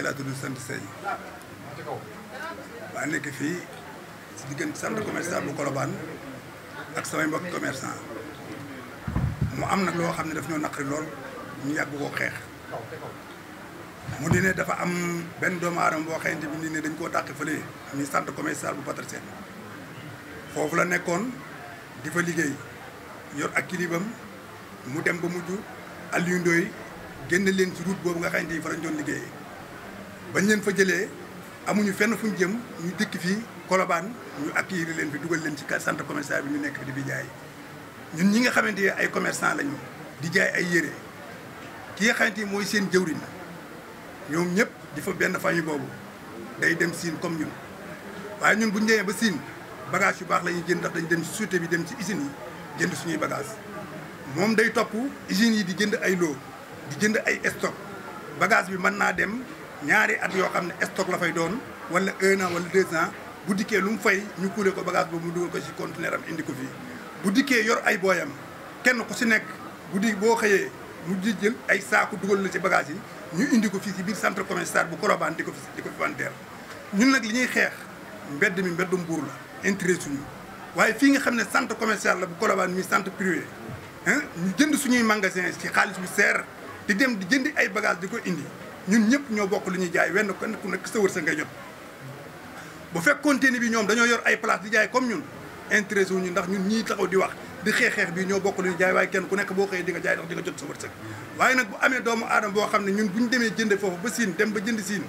Mbacke laa tudd sant Seye maa nekk fii si diggante centre commercial bu Colobane ak samay mbokki commerçant mu am nag loo xam ne daf ñoo naqari lool ñu yàgg koo xeex mu di ne dafa am benn doomu aadama boo xamante bi nii ne dañ koo dàqi fële ni centre commercial bu Petersen foofu la nekkoon di fa liggéey yor ak kilibam mu dem ba mujj Aliou Ndoye génn leen ci route boobu nga xamante ni fa lañ doon liggéeyee bañ leen fa jëlee amuñu fenn fuñ jëm ñu dëkk fii Colobane ñu accueillir leen fi dugal leen ci centre commercial bi ñu nekk fi di fi jaay ñun ñi nga xamante ni ay commerçant lañu di jaay ay yére ki nga xamante ni mooy seen jëwriñ ñoom ñëpp di fa benn famille boobu day dem Siin comme ñun waaye ñun bu ñu demee ba Siin bagage yu baax la ñuy jënd ndax dañu dem ci société bi dem ci usines yi jënd suñuy bagage moom day topp usines yi di jënd ay lot di jënd ay stock bagage bi mën naa dem ñaari at yoo xam ne stock la fay doon wala 1 an wala 2 ans bu dikkee lu mu fay ñu kuule ko bagage boobu mu dugal ko ci conteneur am indi ko fii bu dikkee yor ay booyam kenn ku si nekk guddi boo xëyee mu di jël ay saaku dugal la ci bagage yi ñu indi ko fii ci biir centre commercial bu Colobane di ko fi wanteer ñun nag li ñuy xeex mbedd mi mbeddum buur la intérêt suñu waaye fii nga xam ne centre commercial la bu Colobane mi centre privé ñu jënd suñuy magasin ci xaalis bu seer di dem di jëndi ay bagage di ko indi ñun ñëpp ñoo bokk lu ñuy jaay wenn kenn ku nekk sa wërsëg ngay jot bu fekkoonte ni bi ñoom dañoo yor ay place di jaay comme ñun intéressé wuñu ndax ñun ñii taxaw di wax di xeex bii ñoo bokk lu ñuy jaay waaye kenn ku nekk boo xëyee di nga jaay ndax di nga jot sa wërsëg waaye nag bu amee doomu aadama boo xam ne ñun bu ñu demee jënd foofu ba Siin dem ba jënd Siin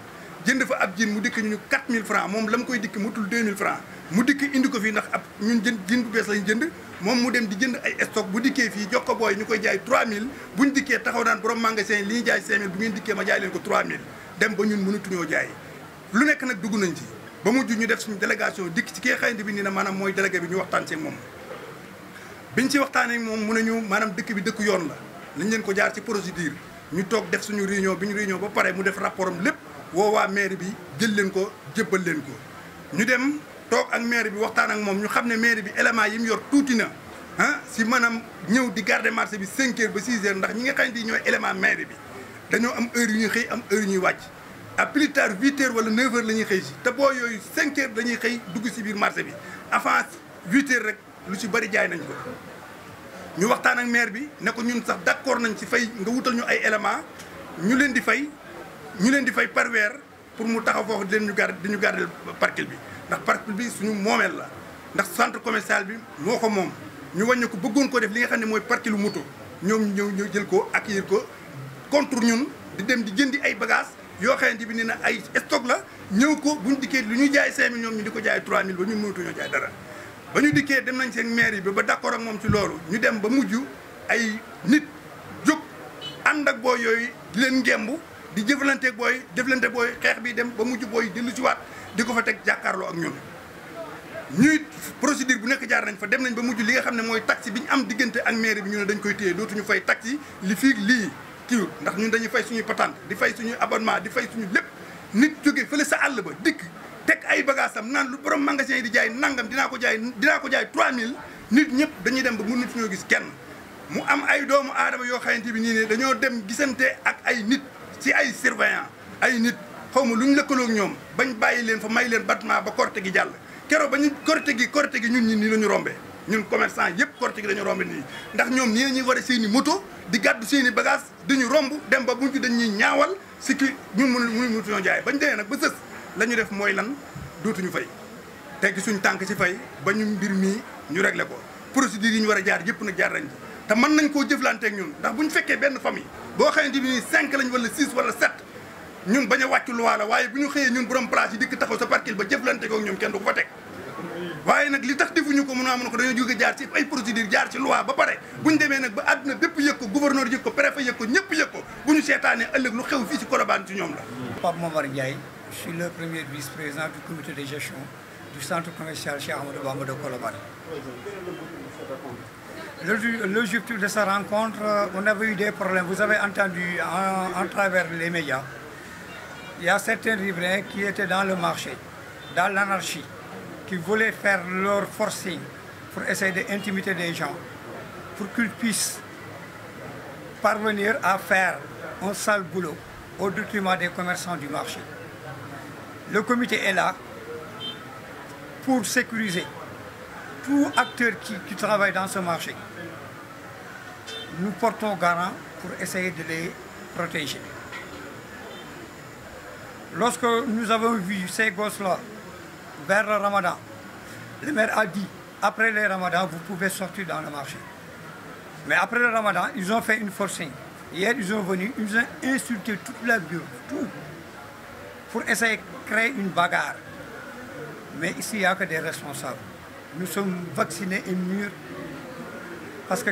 jënd fa ab jin mu dikk ñu 4000 francs moom la mu koy dikk mutul 2000 francs mu dikk indi ko fii ndax ab ñun jin bu bees lañu jënd moom mu dem di jënd ay stock bu dikkee fii jox ko booy ñu koy jaay 3000 buñ dikkee taxaw naan borom magasin li ñuy jaay 5000 bu ngeen dikkee ma jaay leen ko 3000 dem ba ñun mënatuñoo jaay lu nekk nag dugg nañ ci ba mujj ñu def suñu délégation dikk ci kee xayante bi nii na maanaam mooy délégué bi ñu waxtaan ci moom biñ ci waxtaanee moom mu ne ñu maanaam dëkk bi dëkk yoon la lañ leen ko jaar ci procédure ñu toog def suñu réunion bi ñu réunion ba pare mu def rapport am lépp woo waa maire bi jël leen ko jébbal leen ko ñu dem toog ak maire bi waxtaan ak moom ñu xam ne maire bi élément yi mu yor tuuti na si maanaam ñëw di garder marché bi 5 heures ba 6 heures ndax ñi nga xamante ni ñooy élément maire bi dañoo am heure yu ñuy xëy am heure yu ñuy wàcc à plus tard 8 heures wala 9 heures la ñuy xëy si te boo yooyu 5 heures dañuy xëy dugg si biir marché bi avant 8 heures rek lu ci bari jaay nañ ko ñu waxtaan ak maire bi ne ko ñun sax d'accord nañ ci fay nga wutal ñu ay élément ñu leen di fay par weer pour mu taxaw foofu di ñu garder parking bi ndax parking bi suñu moomeel la ndax centre commercial bi moo ko moom ñu wàññi ko bëggoon ko def li nga xam ne mooy parking lu moto ñoom ñu jël ko accueillir ko contre ñun di dem di jëndi ay bagages yoo xamante bi nee na ay stock la ñëw ko buñ dikkee lu ñu jaay 5000 ñoom ñu di ko jaay 3000 ba ñun mënatuñoo jaay dara ba ñu dikkee dem nañ seen maire yi ba d'accord ak moom ci loolu ñu dem ba mujj ay nit jóg ànd ak booy yooyu di leen ngemb di jëflanteeg booy xeex bi dem ba mujj booy dellu ci waat di ko fa teg jàkkaarloo ak ñun ñuy procédure bu nekk jaar nañ fa dem nañ ba mujj li nga xam ne mooy taxi bi ñu am diggante ak maire bi ñu ne dañ koy téye dootuñu fay taxi li fii lii kiiwul ndax ñun dañuy fay suñuy patente di fay suñuy abonnement di fay suñu lépp nit jóge fële sa àll ba dikk teg ay bagages am naan lu borom magasin yi di jaay nangam dinaa ko jaay 3000 nit ñëpp dañuy dem ba mënatuñoo gis kenn mu am ay doomu aadama yoo xamante bi nii ne dañoo dem gisante ak ay nit ci ay surveillant ay nit xaw ma lu ñu lëkkaloo ak ñoom bañ bàyyi leen fa may leen battement ba korte gi jàll keroog ba ñu korte gi ñun ñi nii la ñu rombee ñun commerçant yëpp korte gi dañu rombe nii ndax ñoom nii la ñuy war a seen i moto di gàddu seen i bagage dañu romb dem ba mujj dañuy ñaawal si ki ñun mënuñoo jaay bañ demee nag ba sës la ñu def mooy lan dootuñu fay teggi suñ tànk ci fay ba ñu mbir mii ñu réglé ko procédure yi ñu war a jaar yëpp nag jaar nañ ci te mën nañ koo jëflanteeg ñun ndax bu ñu fekkee benn famille boo xamante ni 5 lañ wala 6 wala 7 ñun bañ a wàcc loi la waaye bu ñu xëyee ñun borom place yi dikk taxaw sa parking ba jëflanteeg ak ñoom kenn du ko fa teg waaye nag li tax defuñu ko mun ko dañoo jóge jaar ci ay procédure jaar ci loi ba pare bu ñu demee nag ba àdduna bépp yëg ko gouverneur yëg ko préfet yëg ko ñëpp yëg ko bu ñu seetaanee ëllëg lu xew fii ci Colobane ci ñoom la. Pape Momar Ndiaye, je suis le premier vice-président du comité de gestion du centre commercial Cheikh Ahmadou Bamba de Colobane. L'objectif de sa rencontre, on avait eu des problèmes. Vous avez entendu en travers les médias, il y a certains riverains qui étaient dans le marché, dans l'anarchie, qui voulaient faire leur forcing pour essayer d'intimider des gens, pour qu'ils puissent parvenir à faire un sale boulot au détriment des commerçants du marché. Le comité est là pour sécuriser tout acteur qui travaille dans ce marché. Nous portons garant pour essayer de les protéger. Lorsque nous avons vu ces gosses-là vers le Ramadan, le maire a dit, après le Ramadan, vous pouvez sortir dans le marché. Mais après le Ramadan, ils ont fait une forcing. Hier, ils sont venus, ils ont insulté toute la ville, tout, pour essayer de créer une bagarre. Mais ici, il n'y a que des responsables. Nous sommes vaccinés et mûrs. Parce que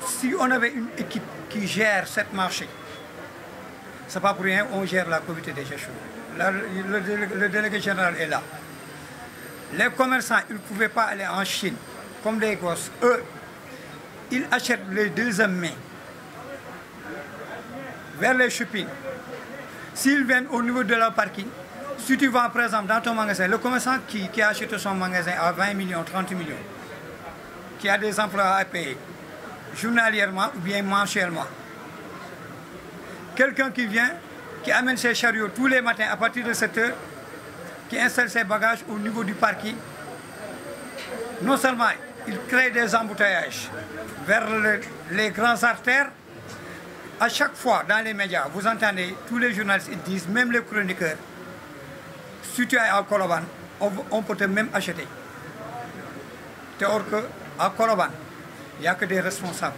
si on avait une équipe qui gère ce marché, ce n'est pas pour rien, on gère la comité de gestion. Le délégué général est là. Les commerçants, ils ne pouvaient pas aller en Chine, comme des gosses. Eux, ils achètent les deuxième main vers les shopping. S'ils viennent au niveau de leur parking, si tu vas par exemple dans ton magasin, le commerçant qui a acheté son magasin à 20 millions, 30 millions, qui a des emplois à payer, journalièrement ou bien mensuellement, quelqu'un qui vient, qui amène ses chariots tous les matins à partir de 7 heures, qui installe ses bagages au niveau du parking, non seulement il crée des embouteillages vers les grandes artères. À chaque fois dans les médias, vous entendez, tous les journalistes ils disent, même les chroniqueurs, si tu es à Colobane, on peut te même acheter. Or qu'à Colobane, il n'y a que des responsables.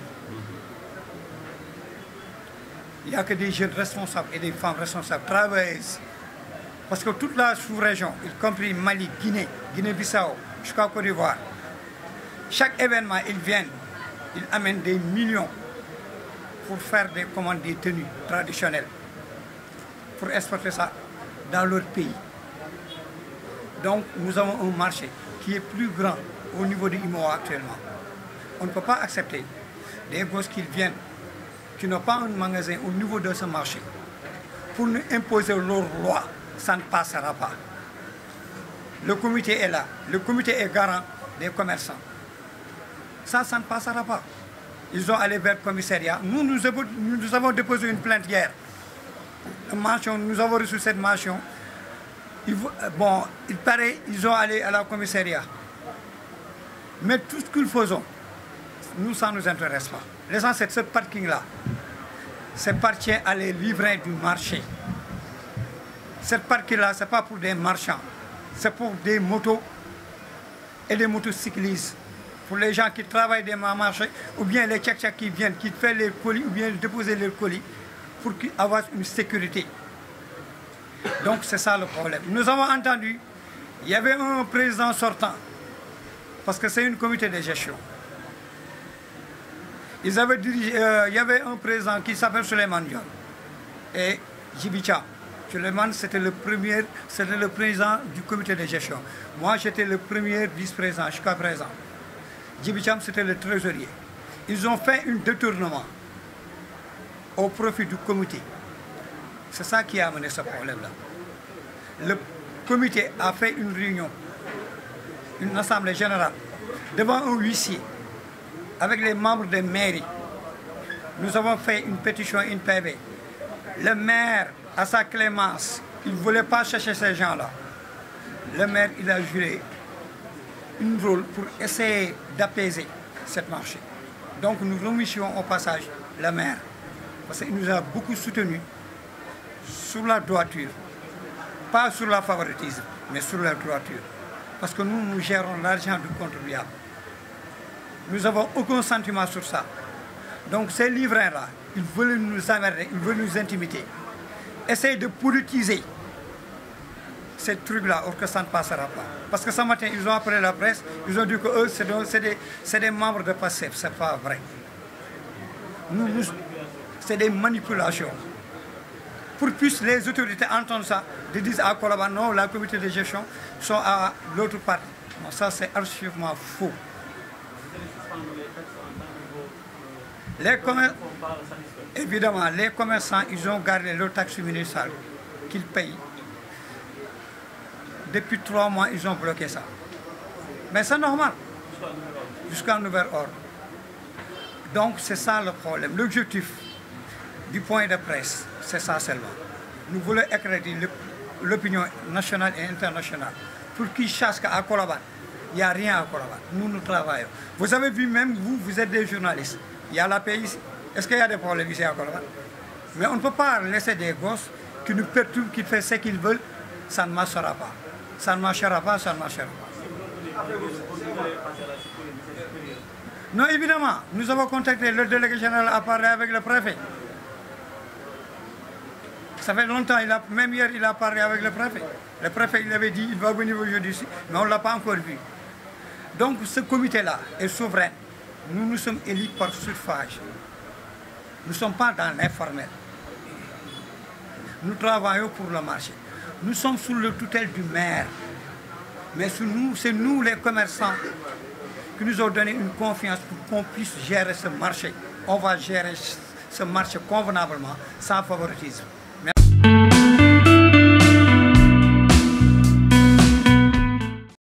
Il n'y a que des jeunes responsables et des femmes responsables, travailleuses. Parce que toute la sous-région, y compris Mali, Guinée, Guinée-Bissau, jusqu'à Côte d'Ivoire, chaque événement, ils viennent, ils amènent des millions pour faire des commandes des tenues traditionnelles, pour exporter ça dans leur pays. Donc nous avons un marché qui est plus grand au niveau de IMOA actuellement. On ne peut pas accepter des gosses qui viennent, qui n'ont pas un magasin au niveau de ce marché, pour nous imposer leur loi. Ça ne passera pas. Le comité est là. Le comité est garant des commerçants. Ça ne passera pas. Ils ont allé vers le commissariat. Nous avons déposé une plainte hier. Nous avons reçu cette mention. Bon, il paraît qu'ils ont allé à la commissariat. Mais tout ce que nous faisons, nous, ça ne nous intéresse pas. L'essentiel, ce parking-là, c'est appartient à les riverains du marché. Cette parking-là, ce n'est pas pour des marchands, c'est pour des motos et des motocyclistes. Pour les gens qui travaillent dans le marché, ou bien les tchèques qui viennent, qui font les colis, ou bien déposer les colis, pour avoir une sécurité. Donc c'est ça le problème. Nous avons entendu, il y avait un président sortant, parce que c'est une comité de gestion. Il y avait un président qui s'appelle Souleymane Dione et Djiby Thiam. Souleymane, c'était le président du comité de gestion. Moi, j'étais le premier vice-président jusqu'à présent. Djiby Thiam, c'était le trésorier. Ils ont fait un détournement au profit du comité. C'est ça qui a amené ce problème-là. Le comité a fait une réunion, une assemblée générale, devant un huissier, avec les membres des mairies. Nous avons fait une pétition, une PV. Le maire, à sa clémence, il ne voulait pas chercher ces gens-là. Le maire, il a joué un rôle pour essayer d'apaiser cette marché. Donc nous remercions au passage le maire, parce qu'il nous a beaucoup soutenus sur la droiture, pas sur la favoritisme, mais sur la droiture. Parce que nous gérons l'argent du contribuable. Nous n'avons aucun sentiment sur ça. Donc ces livreurs-là, ils veulent nous emmerder, ils veulent nous intimider. Essayez de politiser ces trucs-là, or que ça ne passera pas. Parce que ce matin, ils ont appelé la presse, ils ont dit que eux, c'est des membres de PASTEF. Ce n'est pas vrai. C'est des manipulations. Pour plus les autorités entendent ça, ils disent à Colobane, non, la comité de gestion sont à l'autre partie. Non, ça c'est archivement faux. Évidemment, les commerçants, ils ont gardé leur taxe municipale qu'ils payent. Depuis 3 mois, ils ont bloqué ça. Mais c'est normal, jusqu'à nouvel ordre. Donc c'est ça le problème. L'objectif du point de presse, c'est ça seulement. nous voulons éclairer l'opinion nationale et internationale pour qu'ils sachent qu'à Colobane, il n'y a rien à Colobane. Nous travaillons. Vous avez vu même, vous êtes des journalistes. Il y a la paix ici. Est-ce qu'il y a des problèmes ici à Colobane? Mais on ne peut pas laisser des gosses qui nous perturbent, qui font ce qu'ils veulent. Ça ne marchera pas. Ça ne marchera pas, ça ne marchera pas. Non, évidemment, nous avons contacté le délégué général à parler avec le préfet. Ça fait longtemps, même hier, il a parlé avec le préfet. Le préfet, il avait dit qu'il va venir aujourd'hui, mais on ne l'a pas encore vu. Donc, ce comité-là est souverain. Nous sommes élus par suffrage. Nous ne sommes pas dans l'informel. Nous travaillons pour le marché. Nous sommes sous le tutelle du maire. Mais c'est nous les commerçants qui nous ont donné une confiance pour qu'on puisse gérer ce marché. On va gérer ce marché convenablement, sans favoritisme.